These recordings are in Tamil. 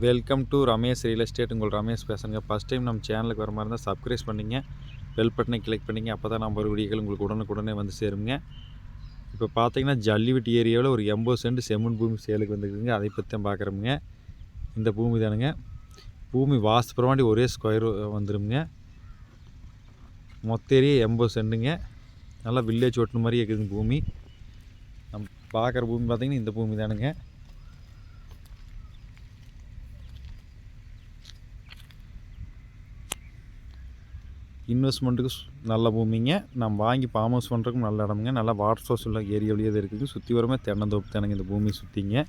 Welcome to Ramesh real estate. உங்கள் ரமேஷ் பேசுங்க. ஃபஸ்ட் டைம் நம்ம சேனலுக்கு வர மாதிரி இருந்தால் சப்ஸ்கிரைப் பண்ணிங்க, பெல் பட்டனை கிளிக் பண்ணிங்க. அப்போ தான் நம்ம ஒரு வீடியோக்கள் உங்களுக்கு உடனுக்குடனே வந்து சேருங்க. இப்போ பார்த்தீங்கன்னா ஜல்லிவட்டி ஏரியாவில் ஒரு 80 சென்ட் செம்மண் பூமி சேலுக்கு வந்துருக்குதுங்க. அதை பற்றி தான் பார்க்குறோமுங்க. இந்த பூமி தானுங்க. பூமி வாஸ்துபரமாடி ஒரே ஸ்கொயர் வந்துடுங்க. மொத்த ஏரியா 80 சென்ட்டுங்க. நல்லா வில்லேஜ் ஓட்டுன மாதிரி இருக்குதுங்க பூமி. நம்ம பார்க்குற பூமி பார்த்திங்கன்னா இந்த பூமி தானுங்க. இன்வெஸ்ட்மெண்ட்டுக்கு நல்ல பூமிங்க. நம்ம வாங்கி ஃபார்ம் ஹவுஸ் பண்ணுறதுக்கும் நல்ல இடமுங்க. நல்லா வாட்டர் சோர்ஸ் உள்ள ஏரியாவிலேயே தான் இருக்குது. சுற்றி வரமே தென்னந்தோப்பு தானுங்க இந்த பூமி சுற்றிங்க.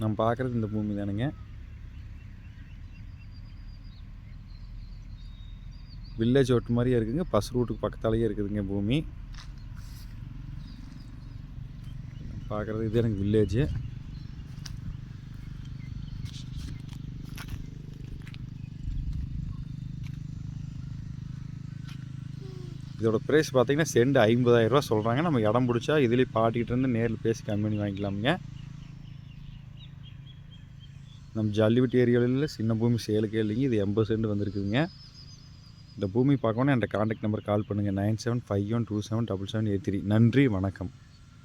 நம்ம பார்க்குறது இந்த பூமி தானுங்க. வில்லேஜ் ஓட்டு மாதிரியே இருக்குதுங்க. பஸ் ரூட்டுக்கு பக்கத்தாலேயே இருக்குதுங்க பூமி. பார்க்குறது இது எனக்கு வில்லேஜு. இதோட ப்ரைஸ் பார்த்தீங்கன்னா சென்ட் 50,000 ரூபா சொல்கிறாங்க. நம்ம இடம் பிடிச்சா இதுலேயே பாட்டிகிட்டு இருந்து நேரில் பேசி கம்மி பண்ணி வாங்கிக்கலாமுங்க. நம்ம ஜல்லிவட்டி ஏரியாவில் சின்ன பூமி சேலுக்கே இல்லைங்க. இது 80 சென்ட் வந்துருக்குதுங்க. இந்த பூமி பார்க்கணுன்னா என்கிட்ட கான்டாக்ட் நம்பர் கால் பண்ணுங்கள். 9751277783. நன்றி, வணக்கம்.